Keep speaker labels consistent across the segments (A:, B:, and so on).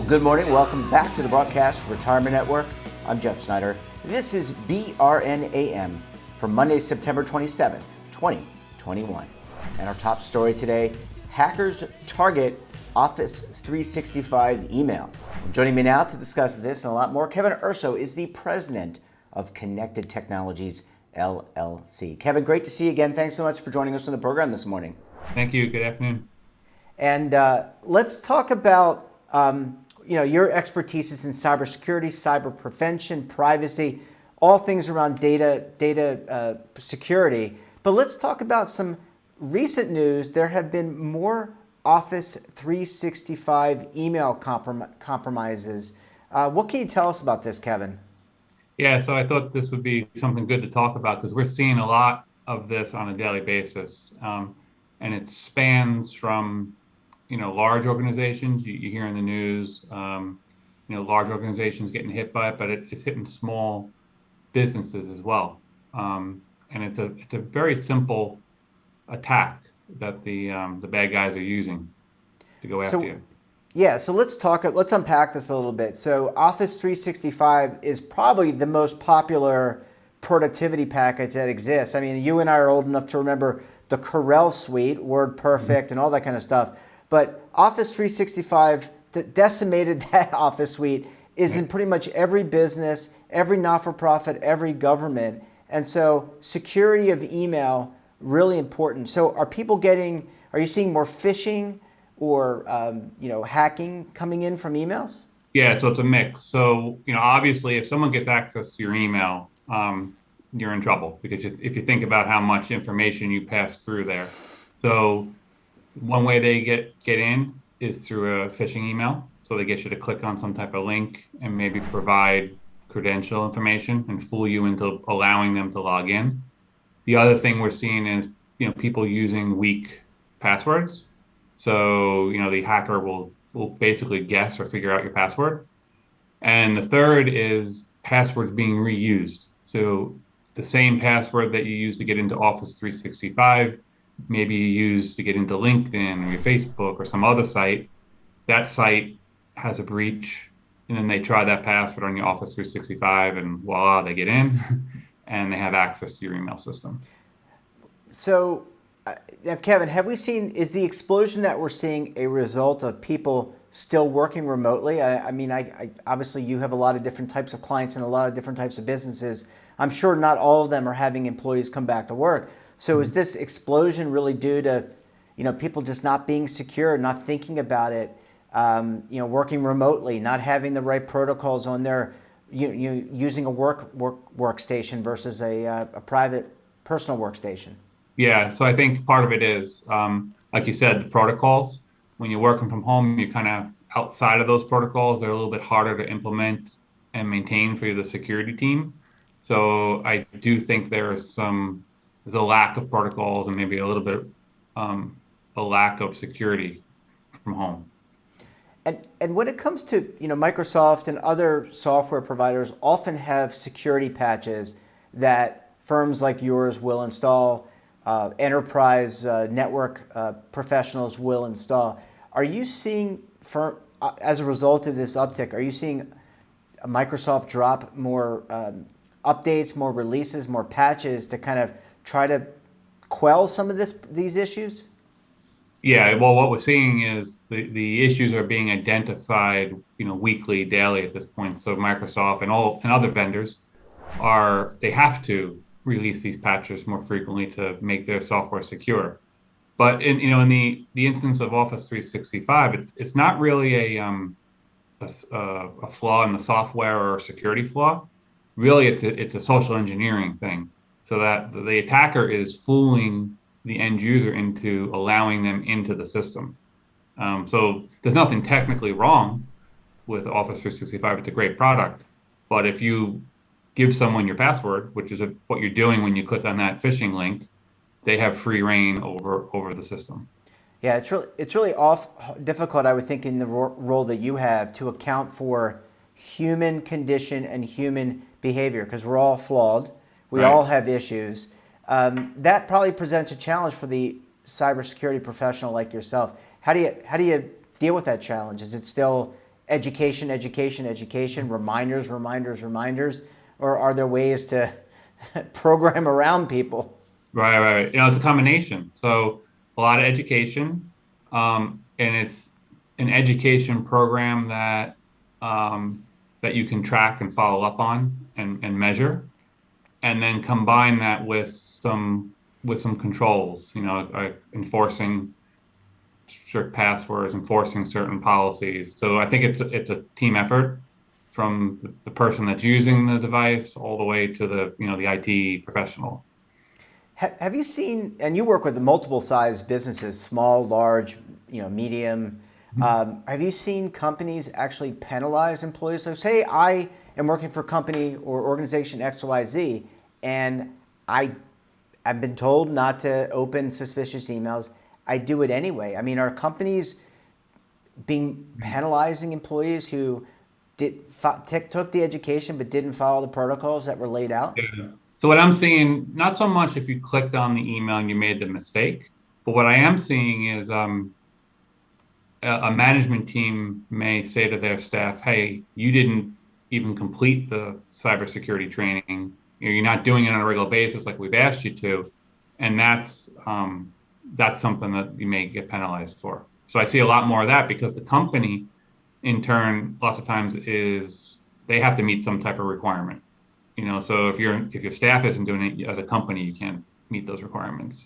A: Good morning. Welcome back to the Broadcast Retirement Network. I'm Jeff Snyder. This is BRN AM for Monday, September 27th, 2021. And our top story today, hackers target Office 365 email. And joining me now to discuss this and a lot more, Kevin Urso is the president of Connected Technologies, LLC. Kevin, great to see you again. Thanks so much for joining us on the program this morning.
B: Thank you. Good afternoon.
A: And let's talk about your expertise is in cybersecurity, cyber prevention, privacy, all things around data security. But let's talk about some recent news. There have been more Office 365 email compromises. What can you tell us about this, Kevin?
B: Yeah, so I thought this would be something good to talk about because we're seeing a lot of this on a daily basis. And it spans from large organizations, you hear in the news, large organizations getting hit by it, but it's hitting small businesses as well. And it's a very simple attack that the bad guys are using to go after you.
A: Yeah, so let's unpack this a little bit. So Office 365 is probably the most popular productivity package that exists. I mean, you and I are old enough to remember the Corel suite, WordPerfect, and all that kind of stuff. But Office 365 decimated that Office suite is in pretty much every business, every not-for-profit, every government. And so security of email, really important. So are you seeing more phishing or hacking coming in from emails?
B: Yeah, so it's a mix. So, obviously if someone gets access to your email, you're in trouble because if you think about how much information you pass through there. So one way they get in is through a phishing email. So they get you to click on some type of link and maybe provide credential information and fool you into allowing them to log in. The other thing we're seeing is, people using weak passwords. So, the hacker will basically guess or figure out your password. And the third is passwords being reused. So the same password that you use to get into Office 365, maybe you use to get into LinkedIn or your Facebook or some other site, that site has a breach, and then they try that password on your Office 365 and voila, they get in and they have access to your email system.
A: So, Kevin, is the explosion that we're seeing a result of people still working remotely? I mean, obviously you have a lot of different types of clients and a lot of different types of businesses. I'm sure not all of them are having employees come back to work. So is this explosion really due to, people just not being secure, not thinking about it, working remotely, not having the right protocols on their, using a workstation versus a private personal workstation?
B: Yeah, so I think part of it is, like you said, the protocols. When you're working from home, you're kind of outside of those protocols. They're a little bit harder to implement and maintain for the security team. So I do think there's a lack of protocols and maybe a little bit a lack of security from home.
A: And when it comes to Microsoft and other software providers often have security patches that firms like yours will install, enterprise network professionals will install. Are you seeing, as a result of this uptick, are you seeing Microsoft drop more updates, more releases, more patches to kind of try to quell some of these issues?
B: Yeah, well, what we're seeing is the issues are being identified, weekly, daily at this point. So Microsoft and other vendors they have to release these patches more frequently to make their software secure. But in the instance of Office 365, it's not really a flaw in the software or a security flaw. Really, it's a social engineering thing. So that the attacker is fooling the end user into allowing them into the system. So there's nothing technically wrong with Office 365. It's a great product. But if you give someone your password, which is what you're doing when you click on that phishing link, they have free reign over the system.
A: Yeah, it's really difficult, I would think, in the role that you have to account for human condition and human behavior, because we're all flawed. We all have issues. That probably presents a challenge for the cybersecurity professional like yourself. How do you deal with that challenge? Is it still education, education, education, reminders, reminders, reminders, or are there ways to program around people?
B: Right, right. It's a combination. So a lot of education, and it's an education program that you can track and follow up on and measure, and then combine that with some controls. Enforcing strict passwords, enforcing certain policies. So I think it's a team effort from the person that's using the device all the way to the IT professional.
A: Have you seen, and you work with multiple size businesses, small, large, medium. Have you seen companies actually penalize employees? So say I am working for company or organization XYZ, and I've been told not to open suspicious emails. I do it anyway. I mean, are companies penalizing employees who took the education but didn't follow the protocols that were laid out?
B: Yeah. So what I'm seeing, not so much if you clicked on the email and you made the mistake, but what I am seeing is a management team may say to their staff, "Hey, you didn't even complete the cybersecurity training. You're not doing it on a regular basis like we've asked you to," and that's something that you may get penalized for. So I see a lot more of that because the company, in turn, lots of times they have to meet some type of requirement. So if your staff isn't doing it as a company, you can't meet those requirements.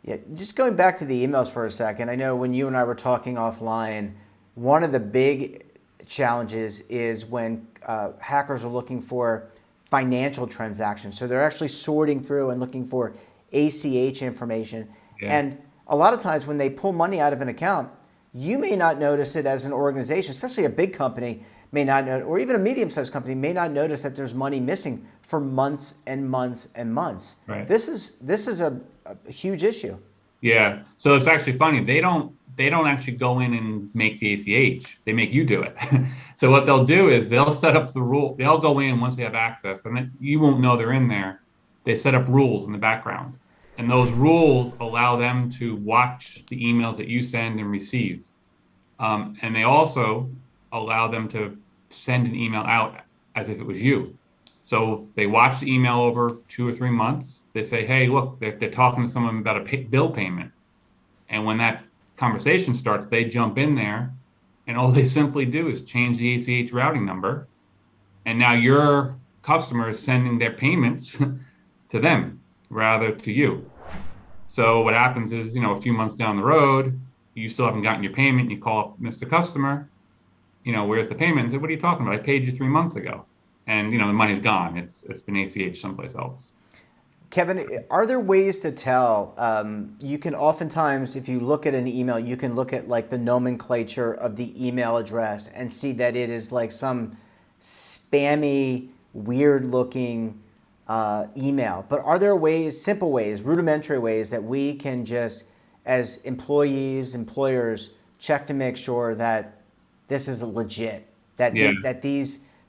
A: Yeah, just going back to the emails for a second, I know when you and I were talking offline, one of the big challenges is when hackers are looking for financial transactions. So they're actually sorting through and looking for ACH information.
B: Yeah.
A: And a lot of times when they pull money out of an account, you may not notice it as an organization, especially a big company may not know, or even a medium-sized company may not notice that there's money missing for months and months and months.
B: Right.
A: This is a huge issue.
B: Yeah. So it's actually funny. They don't actually go in and make the ACH. They make you do it. So what they'll do is they'll set up the rule. They'll go in once they have access, and then you won't know they're in there. They set up rules in the background, and those rules allow them to watch the emails that you send and receive. And they also allow them to send an email out as if it was you. So they watch the email over 2 or 3 months. They say, "Hey, look, they're talking to someone about a bill payment." And when that conversation starts, they jump in there, and all they simply do is change the ACH routing number. And now your customer is sending their payments to them rather to you. So what happens is, a few months down the road, you still haven't gotten your payment. You call up Mr. Customer, "Where's the payment?" And say, "What are you talking about? I paid you 3 months ago." And, the money's gone. It's been ACH someplace else.
A: Kevin, are there ways to tell? You can oftentimes, if you look at an email, you can look at like the nomenclature of the email address and see that it is like some spammy, weird looking email. But are there ways, simple ways, rudimentary ways that we can just, as employees, employers, check to make sure that this is legit, that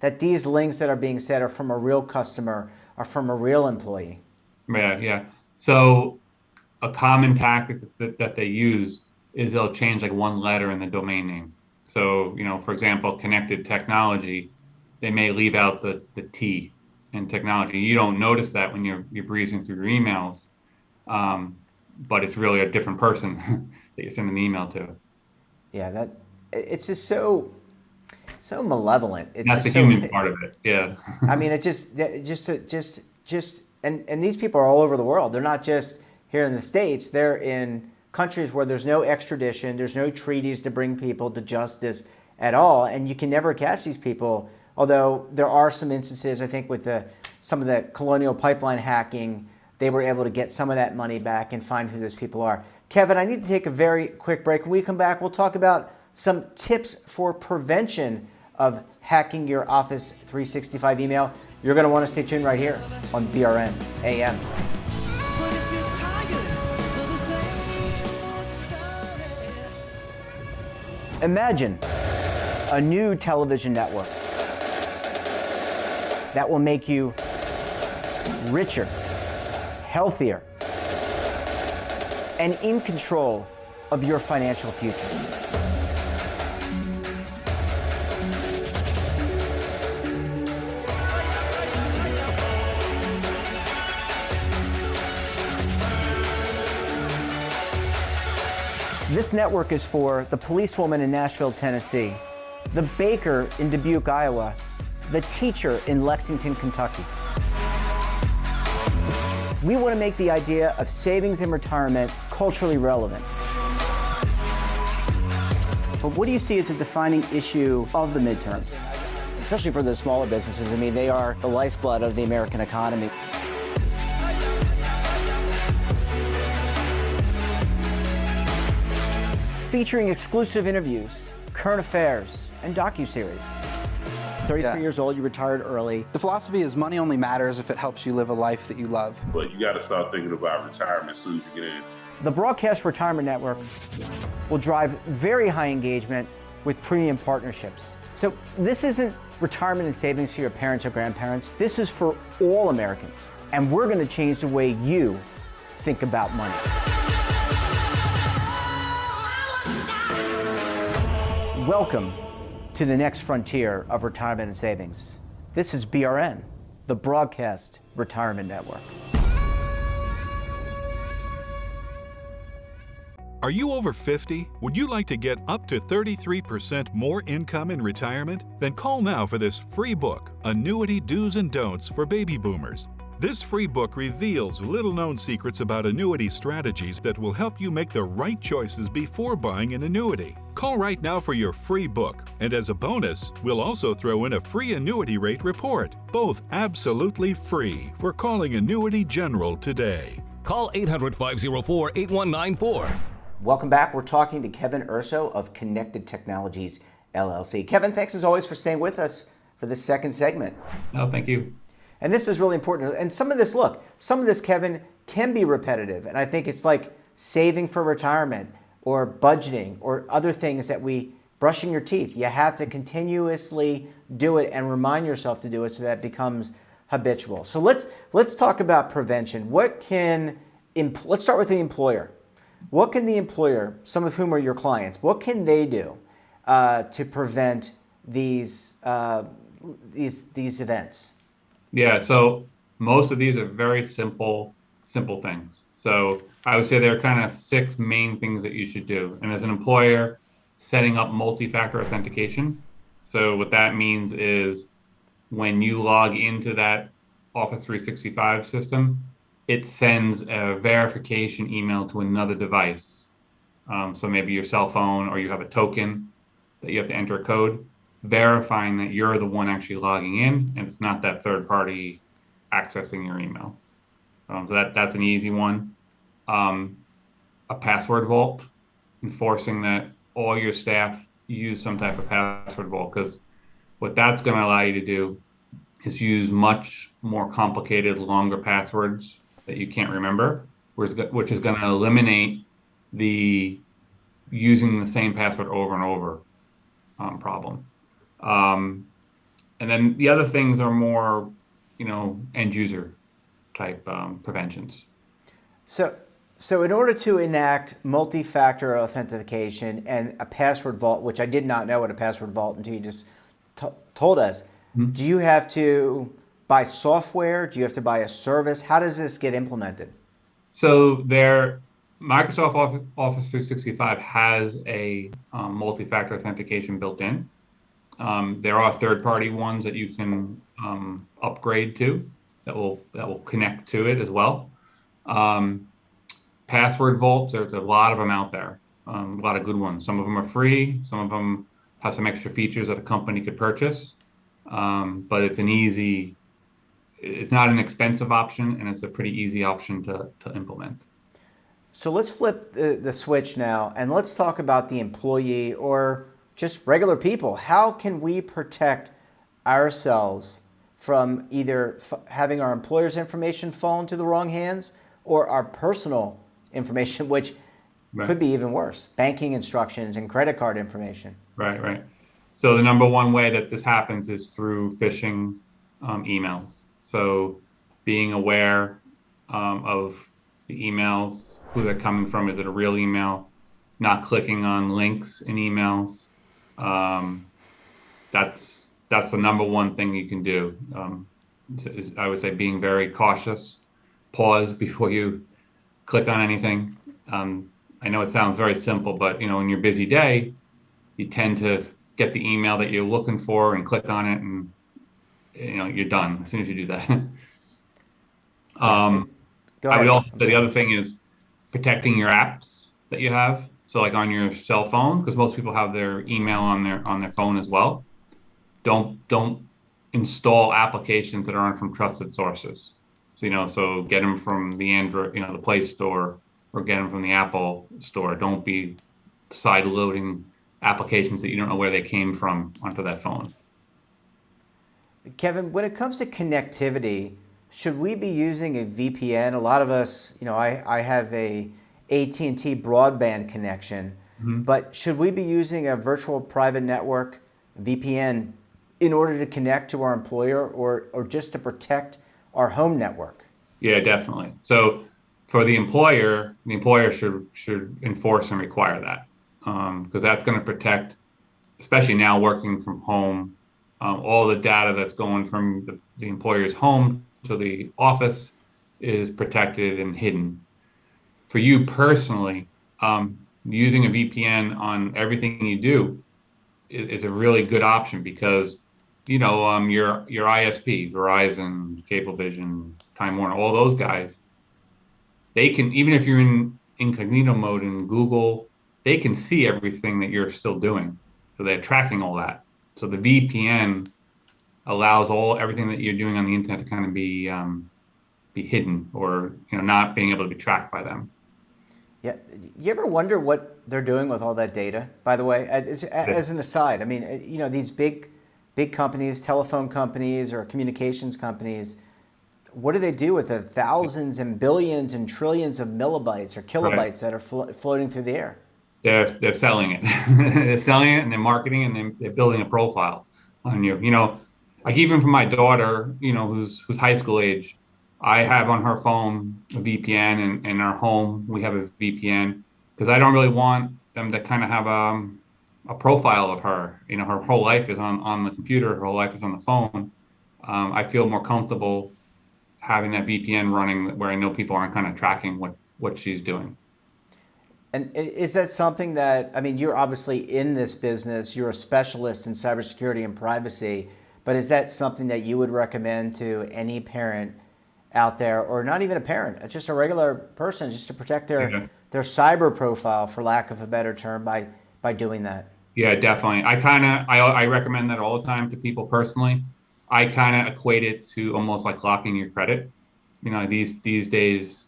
A: that these links that are being said are from a real customer, are from a real employee?
B: Yeah. So a common tactic that they use is they'll change like one letter in the domain name. So, for example, connected technology, they may leave out the T in technology. You don't notice that when you're breezing through your emails, but it's really a different person that you're sending the email to.
A: Yeah, it's just so malevolent.
B: That's the human part of it. Yeah.
A: I mean, and these people are all over the world. They're not just here in the States. They're in countries where there's no extradition, there's no treaties to bring people to justice at all, and you can never catch these people. Although there are some instances, I think, with some of the Colonial Pipeline hacking, they were able to get some of that money back and find who those people are. Kevin, I need to take a very quick break. When we come back, we'll talk about some tips for prevention of hacking your Office 365 email. You're going to want to stay tuned right here on BRN AM. Imagine a new television network that will make you richer, healthier, and in control of your financial future. This network is for the policewoman in Nashville, Tennessee, the baker in Dubuque, Iowa, the teacher in Lexington, Kentucky. We want to make the idea of savings and retirement culturally relevant. But what do you see as a defining issue of the midterms? Especially for the smaller businesses. I mean, they are the lifeblood of the American economy. Featuring exclusive interviews, current affairs, and docuseries. 33 years old, you retired early.
C: The philosophy is money only matters if it helps you live a life that you love.
D: But you got to start thinking about retirement as soon as you get in.
A: The Broadcast Retirement Network will drive very high engagement with premium partnerships. So this isn't retirement and savings for your parents or grandparents. This is for all Americans. And we're going to change the way you think about money. Welcome to the next frontier of retirement and savings. This is BRN, the Broadcast Retirement Network.
E: Are you over 50? Would you like to get up to 33% more income in retirement? Then call now for this free book, Annuity Do's and Don'ts for Baby Boomers. This free book reveals little-known secrets about annuity strategies that will help you make the right choices before buying an annuity. Call right now for your free book, and as a bonus, we'll also throw in a free annuity rate report, both absolutely free for calling Annuity General today.
F: Call 800-504-8194.
A: Welcome back. We're talking to Kevin Urso of Connected Technologies, LLC. Kevin, thanks as always for staying with us for this second segment.
B: No, thank you.
A: And this is really important. And some of this, Kevin, can be repetitive. And I think it's like saving for retirement or budgeting or other things that brushing your teeth. You have to continuously do it and remind yourself to do it so that it becomes habitual. So let's talk about prevention. Let's start with the employer. What can the employer, some of whom are your clients, what can they do to prevent these events?
B: Yeah, so most of these are very simple things. So I would say there are kind of 6 main things that you should do. And as an employer, setting up multi-factor authentication. So what that means is when you log into that Office 365 system, it sends a verification email to another device. So maybe your cell phone, or you have a token that you have to enter a code, verifying that you're the one actually logging in and it's not that third party accessing your email. So that's an easy one. A password vault, enforcing that all your staff use some type of password vault, because what that's going to allow you to do is use much more complicated, longer passwords that you can't remember, which is going to eliminate the using the same password over and over problem. And then the other things are more, end user type preventions.
A: So in order to enact multi-factor authentication and a password vault, which I did not know what a password vault until you just told us, do you have to buy software? Do you have to buy a service? How does this get implemented?
B: So Microsoft Office 365 has a multi-factor authentication built in. There are third-party ones that you can upgrade to that will connect to it as well. Password vaults, there's a lot of them out there, a lot of good ones. Some of them are free. Some of them have some extra features that a company could purchase. But it's not an expensive option, and it's a pretty easy option to implement.
A: So let's flip the switch now, and let's talk about the employee or just regular people. How can we protect ourselves from either having our employer's information fall into the wrong hands or our personal information, which could be even worse, banking instructions and credit card information?
B: Right. So the number one way that this happens is through phishing emails. So being aware of the emails, who they're coming from, is it a real email, not clicking on links in emails. That's the number one thing you can do. Is I would say being very cautious, pause before you click on anything. I I know it sounds very simple, but in your busy day, you tend to get the email that you're looking for and click on it, and you're done as soon as you do that.
A: Yeah. Go
B: I would
A: ahead.
B: also
A: I'm
B: say the
A: sorry.
B: other thing is protecting your apps that you have. So like on your cell phone, because most people have their email on their phone as well. Don't install applications that aren't from trusted sources. So so get them from the Android, the Play Store, or get them from the Apple Store. Don't be side loading applications that you don't know where they came from onto that phone.
A: Kevin, when it comes to connectivity, should we be using a VPN? A lot of us, I have a AT&T broadband connection,
B: Mhm.
A: but should we be using a virtual private network, VPN, in order to connect to our employer or just to protect our home network?
B: Yeah, definitely. So for the employer should enforce and require that, because that's going to protect, especially now working from home, all the data that's going from the employer's home to the office is protected and hidden. For you personally, using a VPN on everything you do is a really good option because your ISP, Verizon, Cablevision, Time Warner, all those guys, they can, even if you're in incognito mode in Google, they can see everything that you're still doing. So they're tracking all that. So the VPN allows everything that you're doing on the internet to kind of be hidden, or not being able to be tracked by them.
A: Yeah. You ever wonder what they're doing with all that data? By the way, as an aside, I mean, these big companies, telephone companies or communications companies, what do they do with the thousands and billions and trillions of millibytes or
B: Right.
A: kilobytes that are floating through the air?
B: They're selling it. They're selling it and they're marketing and they're building a profile on you. Like even for my daughter, who's high school age, I have on her phone a VPN, and in our home we have a VPN because I don't really want them to kind of have a profile of her. Her whole life is on the computer, her whole life is on the phone. I feel more comfortable having that VPN running where I know people aren't kind of tracking what she's doing.
A: And is that something that, I mean, you're obviously in this business, you're a specialist in cybersecurity and privacy, but is that something that you would recommend to any parent out there, or not even a parent, just a regular person, just to protect
B: Yeah.
A: their cyber profile, for lack of a better term, by doing that?
B: Yeah, definitely. I recommend that all the time to people personally. I kind of equate it to almost like locking your credit. These days,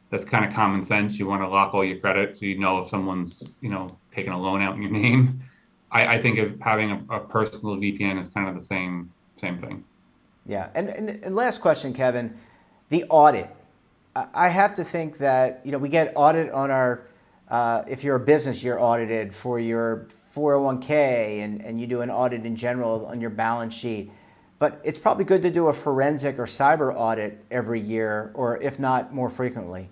B: that's kind of common sense. You want to lock all your credit so you know if someone's taking a loan out in your name. I think of having a personal VPN is kind of the same thing.
A: Yeah. And last question, Kevin, the audit. I have to think that, we get audit on our, if you're a business, you're audited for your 401k, and you do an audit in general on your balance sheet. But it's probably good to do a forensic or cyber audit every year, or if not, more frequently.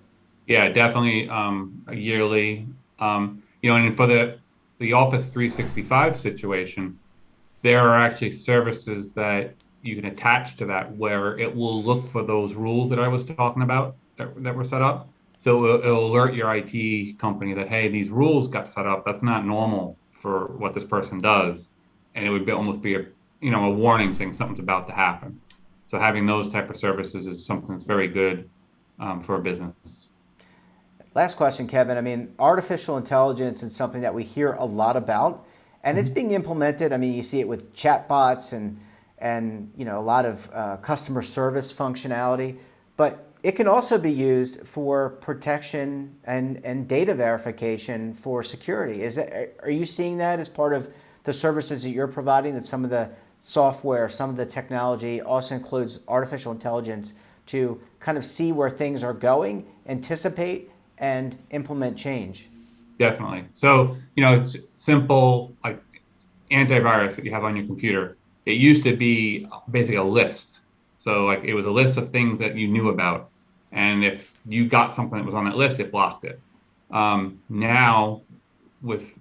B: Yeah, definitely a yearly. And for the Office 365 situation, there are actually services that you can attach to that where it will look for those rules that I was talking about that were set up. So it'll alert your IT company that, hey, these rules got set up. That's not normal for what this person does. And it would almost be a warning saying something's about to happen. So having those type of services is something that's very good for a business.
A: Last question, Kevin. I mean, artificial intelligence is something that we hear a lot about, and it's being implemented. I mean, you see it with chatbots and a lot of customer service functionality, but it can also be used for protection and data verification for security. Are you seeing that as part of the services that you're providing, that some of the software, some of the technology also includes artificial intelligence to kind of see where things are going, anticipate, and implement change?
B: Definitely. So, it's simple like antivirus that you have on your computer. It used to be basically a list. So like it was a list of things that you knew about. And if you got something that was on that list, it blocked it. Now with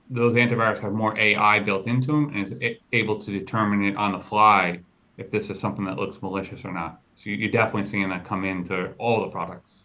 B: those antivirus have more AI built into them and is able to determine it on the fly if this is something that looks malicious or not. So you're definitely seeing that come into all the products.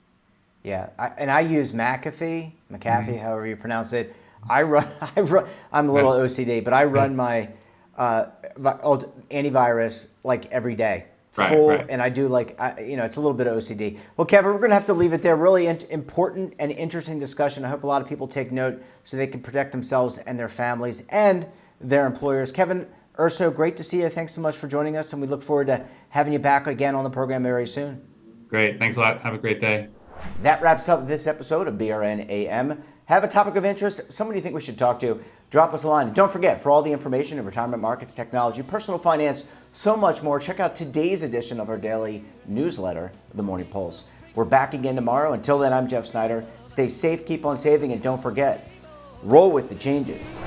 A: Yeah, I use McAfee, however you pronounce it. I'm a little OCD, but I run my antivirus like every day,
B: Right.
A: and I do it's a little bit of OCD. Well, Kevin, we're going to have to leave it there. Really important and interesting discussion. I hope a lot of people take note so they can protect themselves and their families and their employers. Kevin Urso, great to see you. Thanks so much for joining us, and we look forward to having you back again on the program very soon.
B: Great. Thanks a lot. Have a great day.
A: That wraps up this episode of BRN AM. Have a topic of interest, someone you think we should talk to, drop us a line. And don't forget, for all the information in retirement markets, technology, personal finance, so much more, check out today's edition of our daily newsletter, The Morning Pulse. We're back again tomorrow. Until then, I'm Jeff Snyder. Stay safe, keep on saving, and don't forget, roll with the changes.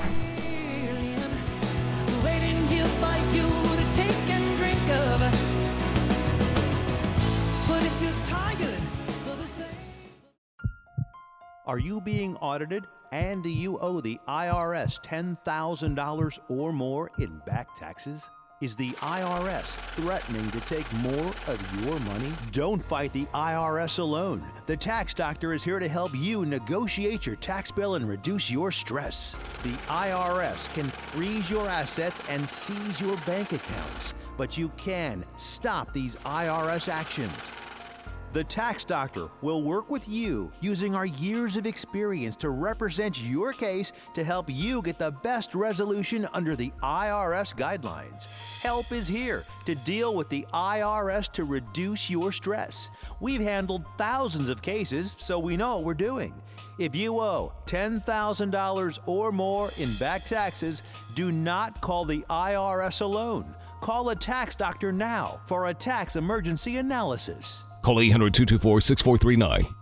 F: Are you being audited and do you owe the IRS $10,000 or more in back taxes? Is the IRS threatening to take more of your money? Don't fight the IRS alone. The Tax Doctor is here to help you negotiate your tax bill and reduce your stress. The IRS can freeze your assets and seize your bank accounts, but you can stop these IRS actions. The Tax Doctor will work with you using our years of experience to represent your case to help you get the best resolution under the IRS guidelines. Help is here to deal with the IRS to reduce your stress. We've handled thousands of cases, so we know what we're doing. If you owe $10,000 or more in back taxes, do not call the IRS alone. Call a Tax Doctor now for a tax emergency analysis.
G: Call 800-224-6439.